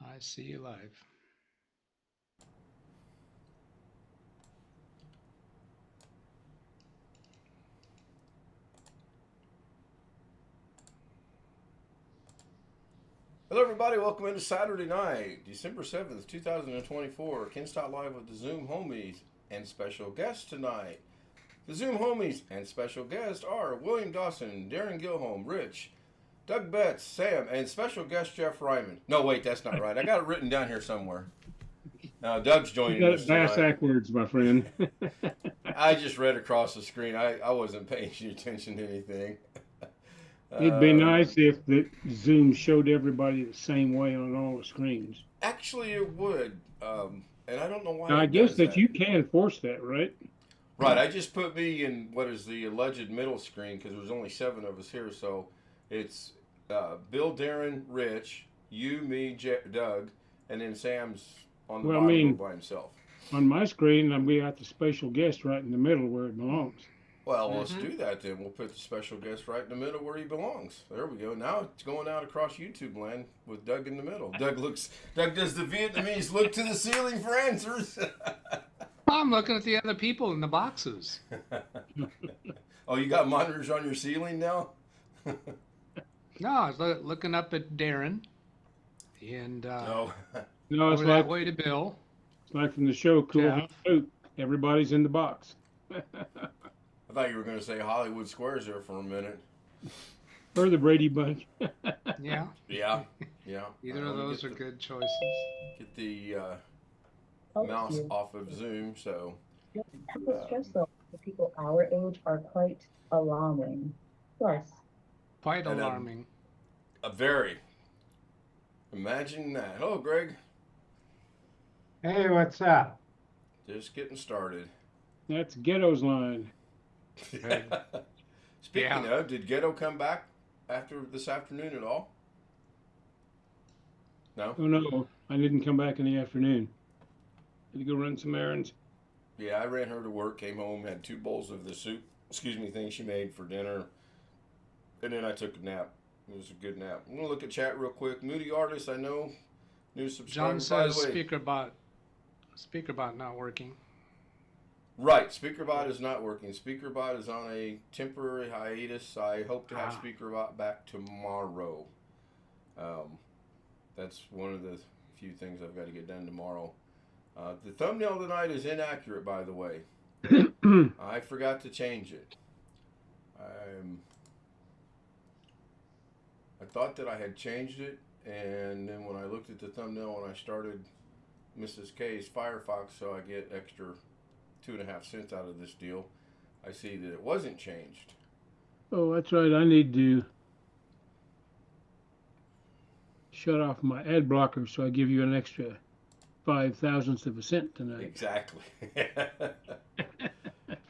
I see you live. Hello, everybody. Welcome into Saturday night, December 7th, 2024. Ken Stott live with the Zoom homies and special guests tonight. The Zoom homies and special guests are William Dawson, Darren Gilholm, Rich, Doug Betts, Sam, and special guest Jeff Ryman. No, wait, that's not right. I got it written down here somewhere. Now, Doug's You joining got us it bass tonight. backwards, my friend. I just read across the screen. I wasn't paying attention to anything. It'd be Uh, nice if the Zoom showed everybody the same way on all the screens. Actually, it would. And I don't know why Now, I it guess does that that. you can force that, right? Right, I just put me in what is the alleged middle screen because there's only 7 of us here. So it's Bill, Darren, Rich, you, me, Doug, and then Sam's on the Well, I bottom row mean, by himself. on my screen, we got the special guest right in the middle where it belongs. Well, let's do that then. We'll put the special guest right in the middle where he belongs. There we go. Now it's going out across YouTube land with Doug in the middle. Doug does the Vietnamese look to the ceiling for answers. I'm looking at the other people in the boxes. Oh, you got monitors on your ceiling now? No, I was looking up at Darren and No. No, it's over that like way to Bill. it's like from the show Cool Jeff. Hand Luke. Everybody's in the box. I thought you were going to say Hollywood Squares there for a minute. Or the Brady Bunch. Yeah, Yeah, yeah. either Let of me those are get the, good choices. Get the Helps mouse you. off of Zoom. So, Mental stress though for people our age are quite alarming. Plus, Quite and alarming. a very imagine that. Hello, Greg. Hey, what's up? Just getting started. That's Ghetto's line. Speaking Yeah. of, did Ghetto come back after this afternoon at all? No. Oh, no, I didn't come back in the afternoon. Had to go run some errands. Yeah, I ran her to work, came home, had 2 bowls of the soup, thing she made for dinner, and then I took a nap. It was a good nap. I'm gonna look at chat real quick. Moody Artist, I know, new subscriber. John By the says way, speaker bot not working. right, SpeakerBot is not working. SpeakerBot is on a temporary hiatus. I hope to have SpeakerBot back tomorrow. That's one of the few things I've got to get done tomorrow. The thumbnail tonight is inaccurate, by the way. I forgot to change it. I thought that I had changed it, and then when I looked at the thumbnail when I started Mrs. K's Firefox, so I get extra 2.5 cents out of this deal, I see that it wasn't changed. Oh, that's right. I need to shut off my ad blocker so I give you an extra 0.005 of a cent tonight. Exactly.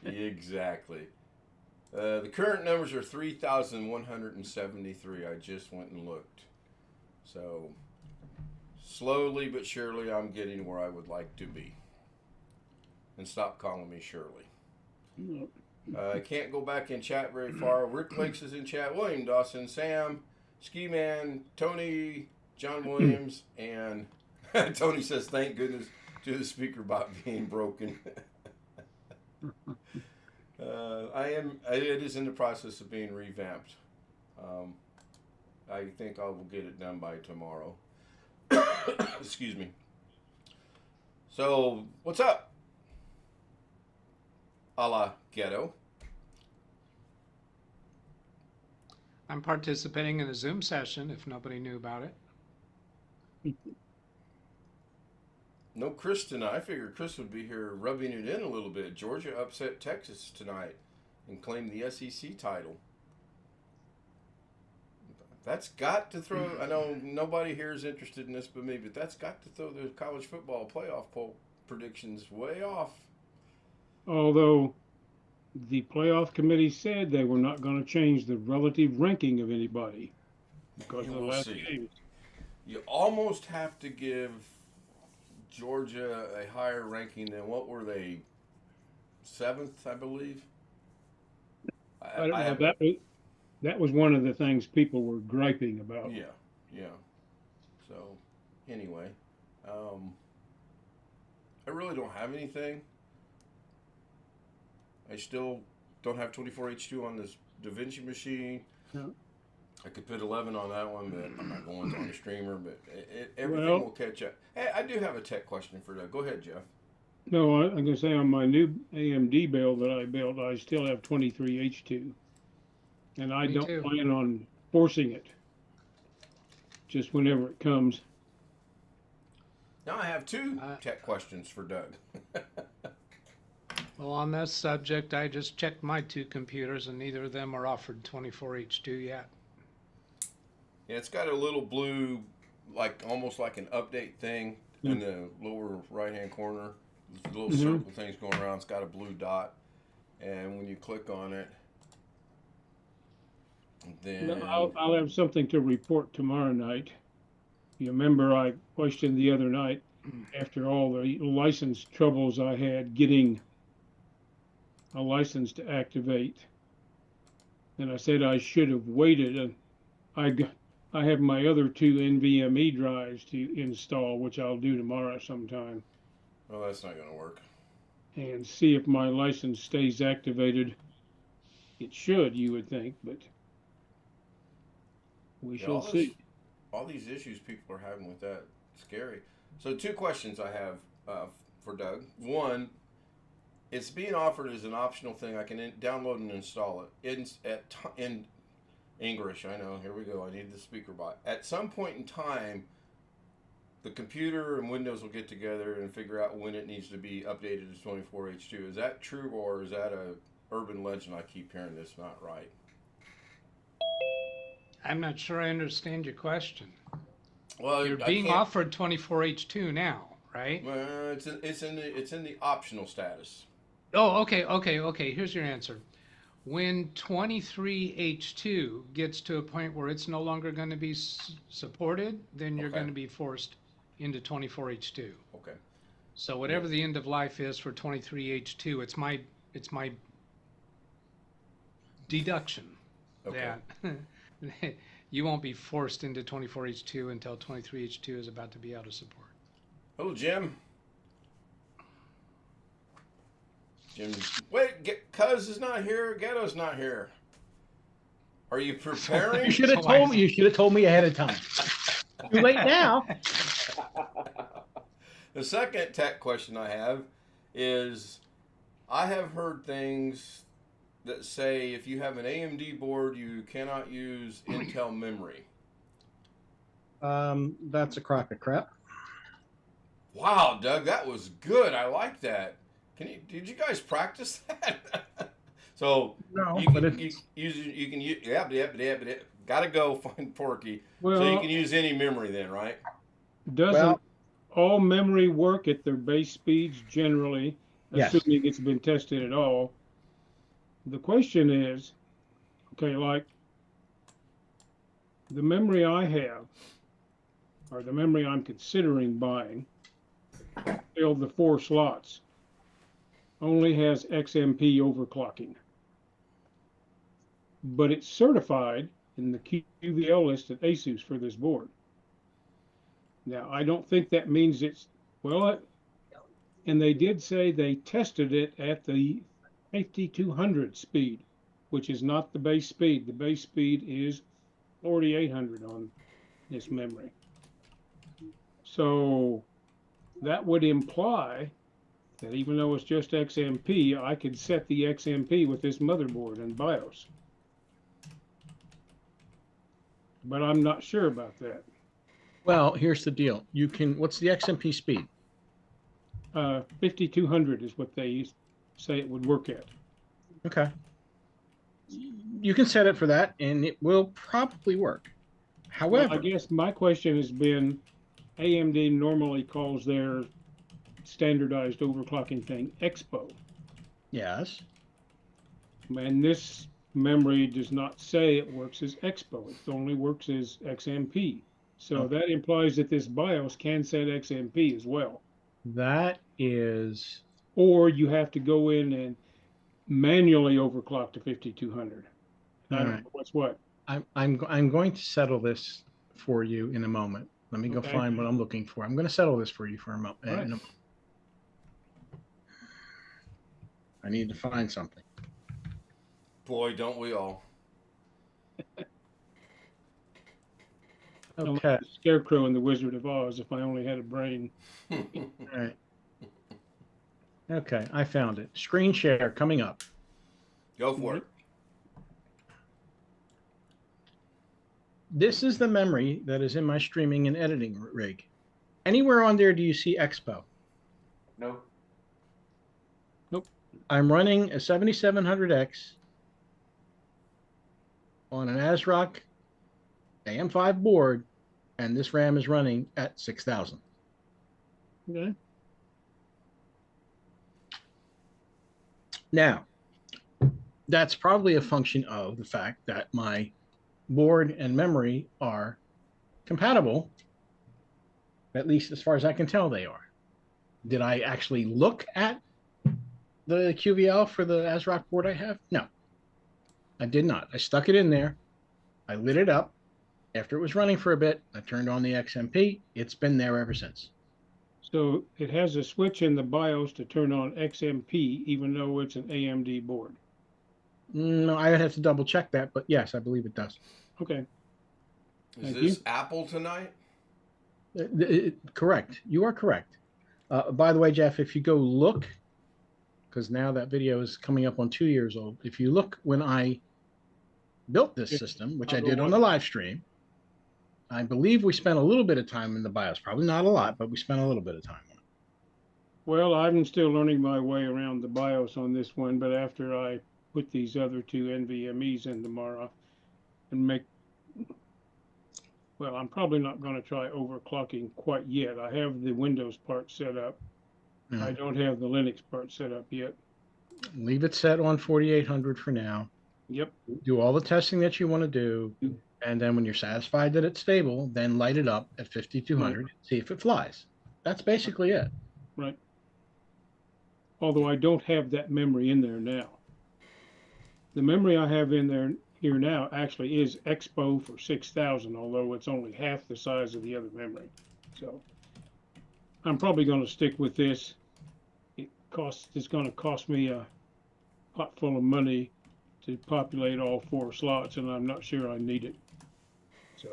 Exactly. The current numbers are 3,173. I just went and looked. So, slowly but surely, I'm getting where I would like to be. And stop calling me Shirley. I can't go back in chat very far. Rick Lakes is in chat. William Dawson, Sam, Ski Man, Tony, John Williams, and Tony says, thank goodness to the speaker bot being broken. It is in the process of being revamped. I think I will get it done by tomorrow. Excuse me. So, what's up? A la Ghetto. I'm participating in a Zoom session if nobody knew about it. No Chris tonight. I figured Chris would be here rubbing it in a little bit. Georgia upset Texas tonight and claimed the SEC title. That's got to throw. I know nobody here is interested in this but me, but that's got to throw the college football playoff poll predictions way off. Although the playoff committee said they were not going to change the relative ranking of anybody because of the We'll last see. games. You almost have to give Georgia a higher ranking than what were they? 7th, I believe. I don't know. That was one of the things people were griping about. Yeah, yeah. So, anyway. I really don't have anything. I still don't have 24H2 on this DaVinci machine. Yeah. I could put 11 on that one, but I'm not going on the streamer. But everything Well, will catch up. Hey, I do have a tech question for Doug. Go ahead, Jeff. no, I'm gonna say on my new AMD build that I built, I still have 23H2, and I Me don't too. plan on forcing it. Just whenever it comes. Now I have two tech questions for Doug. Well, on this subject, I just checked my two computers and neither of them are offered 24H2 yet. Yeah, it's got a little blue, like almost like an update thing in the lower right-hand corner. There's little circle things going around. It's got a blue dot, and when you click on it, then I'll have something to report tomorrow night. You remember I questioned the other night after all the license troubles I had getting a license to activate. And I said I should have waited, and I have my other two NVMe drives to install, which I'll do tomorrow sometime, well, that's not going to work. and see if my license stays activated. It should, you would think, but we Yeah, shall see. All these issues people are having with that, scary. So two questions I have for Doug. One, it's being offered as an optional thing. I can download and install it in English. I know. Here we go. I need the speaker bot. At some point in time, the computer and Windows will get together and figure out when it needs to be updated to 24H2. Is that true, or is that a urban legend I keep hearing that's not right? I'm not sure I understand your question. Well, You're being offered 24H2 now, right? Well, it's in the optional status. Oh, okay. Here's your answer. When 23H2 gets to a point where it's no longer going to be supported, then you're Okay. going to be forced into 24H2. Okay. So whatever the end of life is for 23H2, it's my deduction Okay. that you won't be forced into 24H2 until 23H2 is about to be out of support. Hello, Jim. Jim, wait, Cuz is not here. Ghetto's not here. Are you preparing? You should have told me. You should have told me ahead of time. Too late now. The second tech question I have is, I have heard things that say if you have an AMD board, you cannot use Intel memory. That's a crock of crap. Wow, Doug, that was good. I like that. Did you guys practice that? So No, you but can use gotta go find Porky. Well, So you can use any memory then, right? doesn't all memory work at their base speeds generally, Yes. assuming it's been tested at all? The question is, okay, like the memory I have, or the memory I'm considering buying, filled the 4 slots, only has XMP overclocking. But it's certified in the QVL list at ASUS for this board. Now, I don't think that means and they did say they tested it at the 5200 speed, which is not the base speed. The base speed is 4800 on this memory. So that would imply that even though it's just XMP, I could set the XMP with this motherboard and BIOS. But I'm not sure about that. Well, here's the deal. You can. What's the XMP speed? 5200 is what they say it would work at. Okay. You can set it for that, and it will probably work. Well, However, I guess my question has been, AMD normally calls their standardized overclocking thing Expo. yes. And this memory does not say it works as Expo. It only works as XMP. So that implies that this BIOS can set XMP as well. That is. Or you have to go in and manually overclock to 5200. I don't know what's what. I'm going to settle this for you in a moment. Let me go Okay. find what I'm looking for. I'm going to settle this for you for a moment. All right. I need to find something. Boy, don't we all. I'm like Okay. the Scarecrow in the Wizard of Oz. If I only had a brain. All right. Okay, I found it. Screen share coming up. Go for it. This is the memory that is in my streaming and editing rig. Anywhere on there do you see Expo? Nope. I'm running a 7700X on an ASRock AM5 board, and this RAM is running at 6,000. Okay. Now, that's probably a function of the fact that my board and memory are compatible, at least as far as I can tell they are. Did I actually look at the QVL for the ASRock board I have? No, I did not. I stuck it in there. I lit it up. After it was running for a bit, I turned on the XMP. It's been there ever since. So it has a switch in the BIOS to turn on XMP, even though it's an AMD board. No, I would have to double check that, but yes, I believe it does. Okay. Is Thank this you. Apple tonight? Correct. You are correct. By the way, Jeff, if you go look, because now that video is coming up on 2 years old, if you look when I built this system, which I did on the live stream, I believe we spent a little bit of time in the BIOS. Probably not a lot, but we spent a little bit of time on it. Well, I'm still learning my way around the BIOS on this one, but after I put these other two NVMEs in tomorrow and make, well, I'm probably not going to try overclocking quite yet. I have the Windows part set up. Yeah. I don't have the Linux part set up yet. Leave it set on 4800 for now. Yep. Do all the testing that you want to do. And then when you're satisfied that it's stable, then light it up at 5200, see if it flies. That's basically it. Right. Although I don't have that memory in there now. The memory I have in there here now actually is Expo for 6,000, although it's only half the size of the other memory. So I'm probably going to stick with this. It's going to cost me a pot full of money to populate all 4 slots, and I'm not sure I need it. So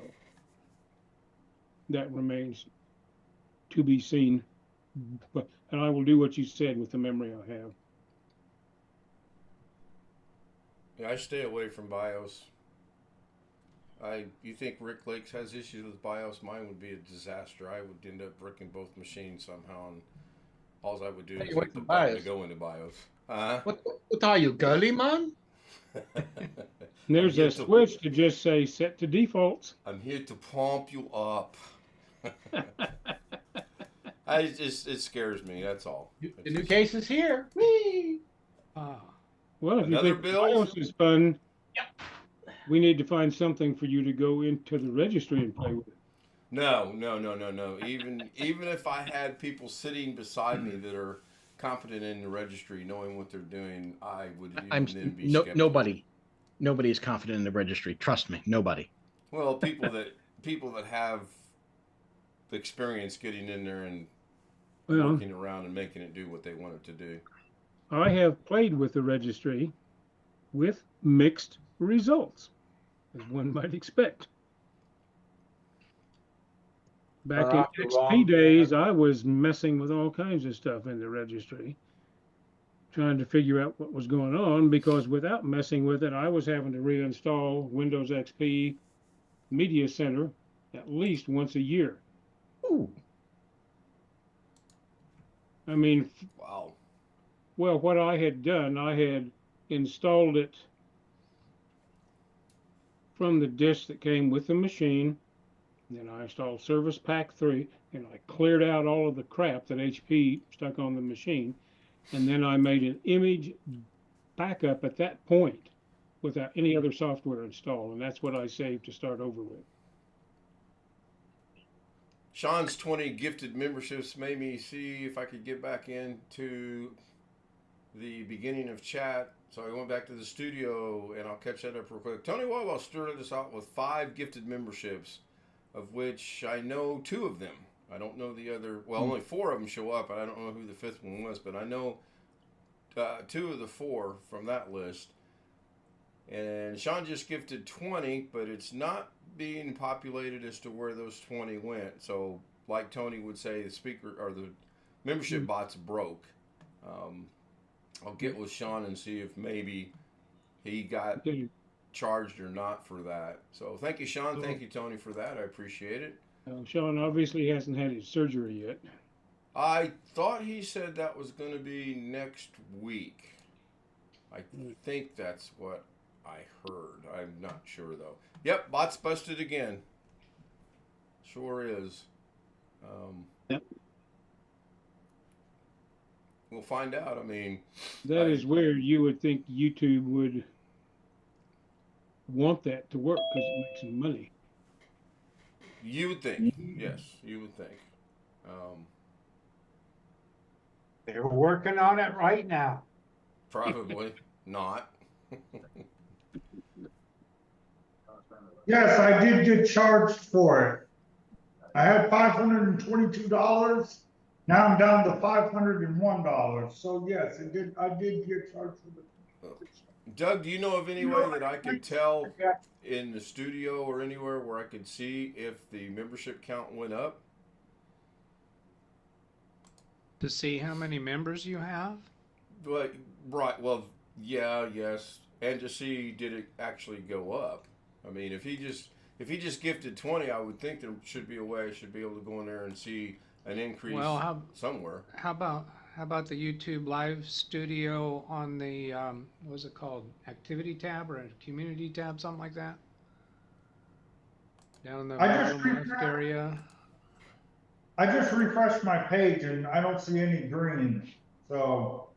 that remains to be seen. And I will do what you said with the memory I have. Yeah, I stay away from BIOS. You think Rick Lakes has issues with BIOS? Mine would be a disaster. I would end up bricking both machines somehow, and all I would do is hit the button to go into BIOS. What are you, girly man? And there's a switch to just say set to defaults. I'm here to pump you up. It scares me. That's all. The new case is here. Whee! Well, if Another you think bill? BIOS is fun, we need to find something for you to go into the registry and play with. No. Even if I had people sitting beside me that are confident in the registry, knowing what they're doing, I would even then be skeptical. Nobody is confident in the registry. Trust me, nobody. Well, people that have the experience getting in there and working around and making it do what they want it to do. I have played with the registry with mixed results, as one might expect. Back in XP days, I was messing with all kinds of stuff in the registry, trying to figure out what was going on, because without messing with it, I was having to reinstall Windows XP Media Center at least once a year. Ooh. I mean, Wow. well, what I had done, I had installed it from the disk that came with the machine. Then I installed Service Pack 3, and I cleared out all of the crap that HP stuck on the machine. And then I made an image backup at that point without any other software installed. And that's what I saved to start over with. Sean's 20 gifted memberships made me see if I could get back into the beginning of chat. So I went back to the studio, and I'll catch that up real quick. Tony Wawa started us out with 5 gifted memberships. of which I know 2 of them. I don't know the other. Well, only 4 of them show up, and I don't know who the 5th one was, but I know 2 of the 4 from that list. And Sean just gifted 20, but it's not being populated as to where those 20 went. So, like Tony would say, the speaker or the membership bot's broke. I'll get with Sean and see if maybe he got charged or not for that. So, thank you, Sean. Thank you, Tony, for that. I appreciate it. Sean obviously hasn't had his surgery yet. I thought he said that was going to be next week. I think that's what I heard. I'm not sure though. Yep, bot's busted again. Sure is. Yep. We'll find out. I mean, that is where you would think YouTube would want that to work because it makes them money. You would think. Yes, you would think. They're working on it right now. Probably not. Yes, I did get charged for it. I had $522. Now I'm down to $501. So yes, I did get charged for the. Doug, do you know of any way that I could tell in the studio or anywhere where I could see if the membership count went up? To see how many members you have? But, right, well, yeah, yes. And to see, did it actually go up? I mean, if he just gifted 20, I would think there should be a way I should be able to go in there and see an increase somewhere. How about the YouTube live studio on the what was it called, activity tab or a community tab, something like that? Down in the bottom left area. I just refreshed my page and I don't see any green. So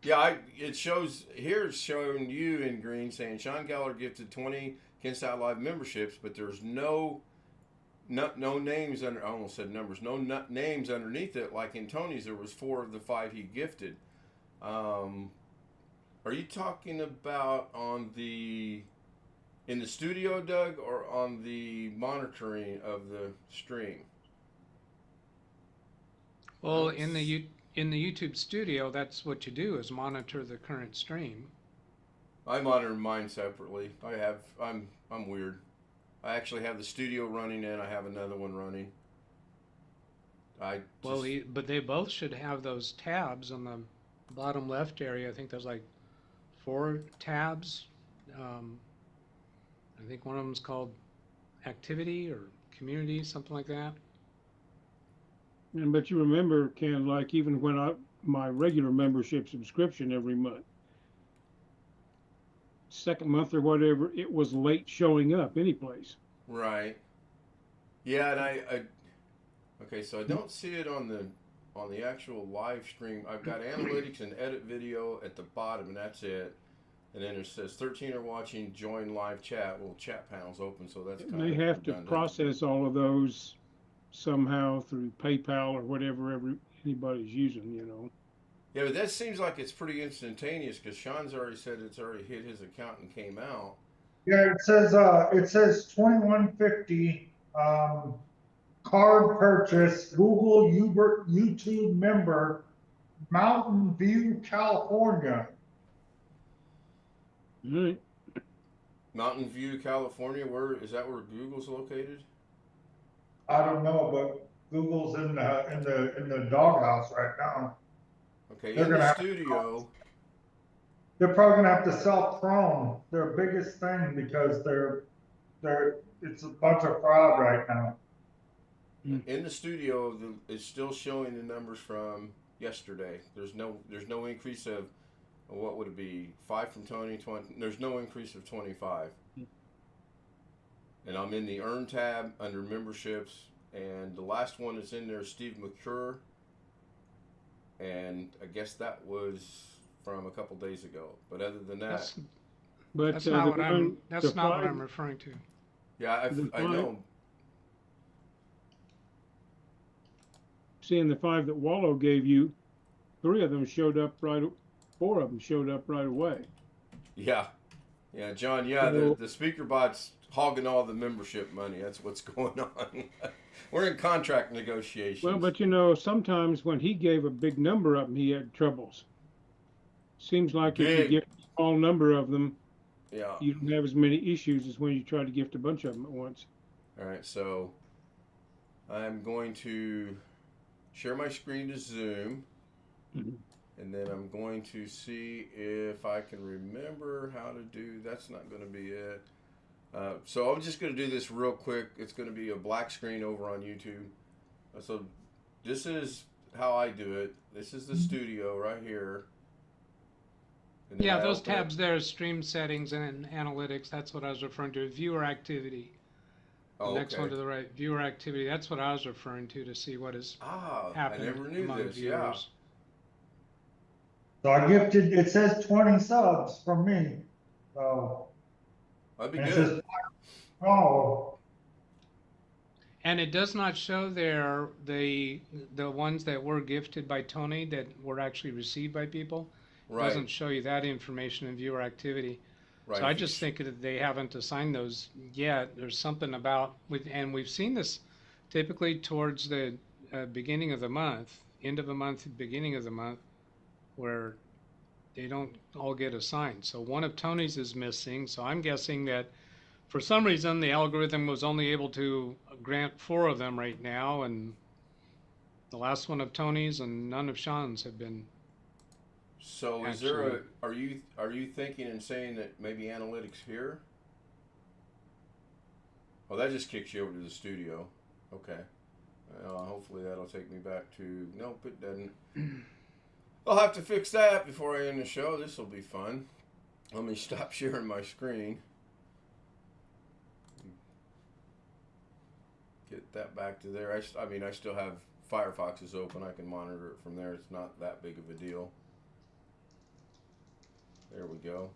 yeah, it shows here. It's showing you in green saying Sean Geller gifted 20 Kensal Live memberships, but there's no names under. I almost said numbers. No names underneath it. Like in Tony's, there was 4 of the 5 he gifted. Are you talking about in the studio, Doug, or on the monitoring of the stream? Well, in the YouTube studio, that's what you do is monitor the current stream. I monitor mine separately. I'm weird. I actually have the studio running and I have another one running. But they both should have those tabs on the bottom left area. I think there's like 4 tabs. I think one of them is called activity or community, something like that. But you remember, Ken, like even when my regular membership subscription every month, second month or whatever, it was late showing up anyplace. Right. Yeah, and okay, so I don't see it on the actual live stream. I've got analytics and edit video at the bottom, and that's it. And then it says 13 are watching, join live chat. Well, chat panel's open, so that's kind of They have to redundant. process all of those somehow through PayPal or whatever anybody's using, you know. Yeah, but that seems like it's pretty instantaneous because Sean's already said it's already hit his account and came out. yeah, it says 2150 card purchase, Google YouTube member, Mountain View, California. All right. Mountain View, California. Where Google's located? I don't know, but Google's in the doghouse right now. Okay, They're in gonna the have studio. They're probably gonna have to sell Chrome, their biggest thing, because it's a bunch of fraud right now. In the studio, it's still showing the numbers from yesterday. There's no increase of what would it be? 5 from Tony, 20. There's no increase of 25. And I'm in the Earn tab under memberships, and the last one that's in there is Steve McCure, and I guess that was from a couple days ago. But other than that, That's not what I'm referring to. yeah, I know. Seeing the 5 that Wallow gave you, 4 of them showed up right away. Yeah, John. Yeah, the speaker bots hogging all the membership money. That's what's going on. We're in contract negotiations. Well, but you know, sometimes when he gave a big number up, he had troubles. Seems like if you Big. gift a small number of them, Yeah. you don't have as many issues as when you try to gift a bunch of them at once. All right, so I'm going to share my screen to Zoom, Mhm. and then I'm going to see if I can remember how to do. That's not going to be it. So I'm just going to do this real quick. It's going to be a black screen over on YouTube. So this is how I do it. This is the studio right here. And then Yeah, I those open it. tabs there, stream settings and analytics, that's what I was referring to. Viewer activity. The Oh, next one to okay. the right, viewer activity. That's what I was referring to see what is Ah, I happening never knew among this. Yeah. viewers. So I gifted, it says 20 subs from me. So, That'd be and it good. says, oh, And it does not show there the ones that were gifted by Tony that were actually received by people. It Right. doesn't show you that information in viewer activity. Right. So I If you just think that they haven't assigned those yet. There's something about, and we've seen this typically towards the beginning of the month, end of the month, beginning of the month, where they don't all get assigned. So one of Tony's is missing. So I'm guessing that for some reason the algorithm was only able to grant 4 of them right now, and the last one of Tony's and none of Sean's have been. So is there a are you thinking and saying that maybe analytics here? Oh, that just kicks you over to the studio. Okay. Hopefully that'll take me back to. Nope, it doesn't. I'll have to fix that before I end the show. This will be fun. Let me stop sharing my screen. Get that back to there. I mean, I still have Firefox is open. I can monitor it from there. It's not that big of a deal. There we go.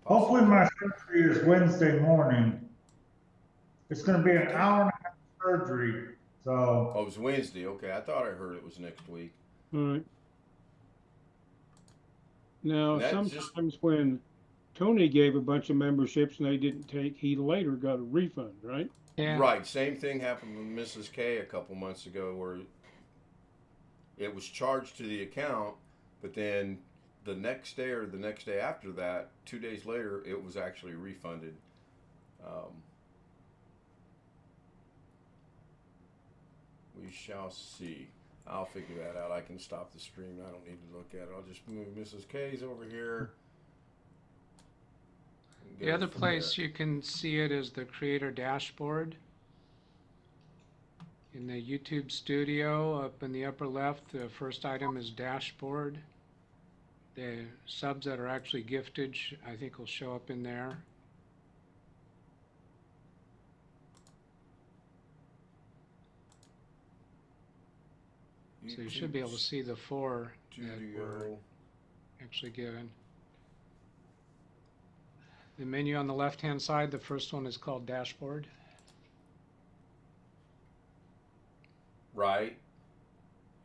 hopefully my surgery is Wednesday morning. It's gonna be an hour and a half surgery, so. Oh, it was Wednesday. Okay, I thought I heard it was next week. All right. Now, And that's sometimes just- when Tony gave a bunch of memberships and they didn't take, he later got a refund, right? Yeah. Right. Same thing happened with Mrs. K a couple months ago where it was charged to the account, but then the next day or the next day after that, 2 days later, it was actually refunded. We shall see. I'll figure that out. I can stop the stream. I don't need to look at it. I'll just move Mrs. K's over here. and The go other from place there. you can see it is the creator dashboard. In the YouTube studio, up in the upper left, the first item is dashboard. The subs that are actually gifted, I think will show up in there. So you should be able to see the 4 that were Studio. actually given. The menu on the left-hand side, the first one is called dashboard. Right.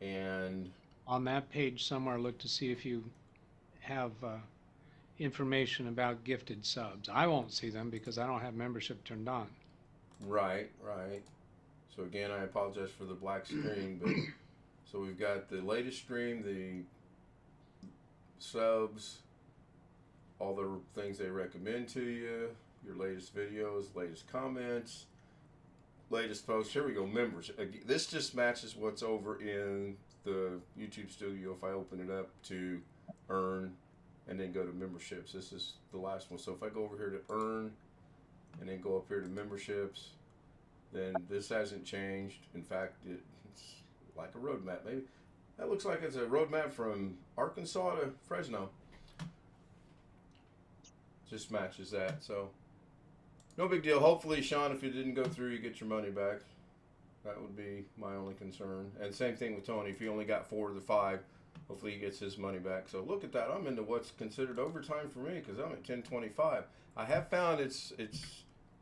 And On that page somewhere, look to see if you have information about gifted subs. I won't see them because I don't have membership turned on. right. So again, I apologize for the black screen, but so we've got the latest stream, the subs, all the things they recommend to you, your latest videos, latest comments, latest posts. Here we go, members. This just matches what's over in the YouTube studio. If I open it up to earn and then go to memberships, this is the last one. So if I go over here to earn and then go up here to memberships, then this hasn't changed. In fact, it's like a roadmap. Maybe that looks like it's a roadmap from Arkansas to Fresno. Just matches that. So no big deal. Hopefully, Sean, if it didn't go through, you get your money back. That would be my only concern. And same thing with Tony. If he only got 4 of the 5, hopefully he gets his money back. So look at that. I'm into what's considered overtime for me because I'm at 10:25. I have found it's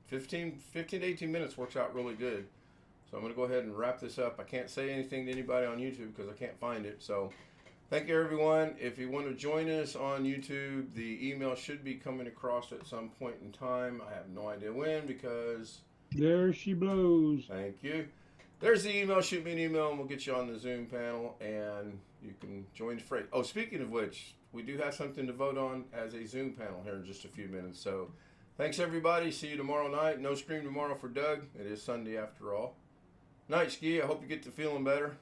15 to 18 minutes works out really good. So I'm going to go ahead and wrap this up. I can't say anything to anybody on YouTube because I can't find it. So Thank you, everyone. If you want to join us on YouTube, the email should be coming across at some point in time. I have no idea when because. There she blows. Thank you. There's the email. Shoot me an email and we'll get you on the Zoom panel and you can join the fray. Oh, speaking of which, we do have something to vote on as a Zoom panel here in just a few minutes. So thanks, everybody. See you tomorrow night. No scream tomorrow for Doug. It is Sunday after all. Night, Ski. I hope you get to feeling better.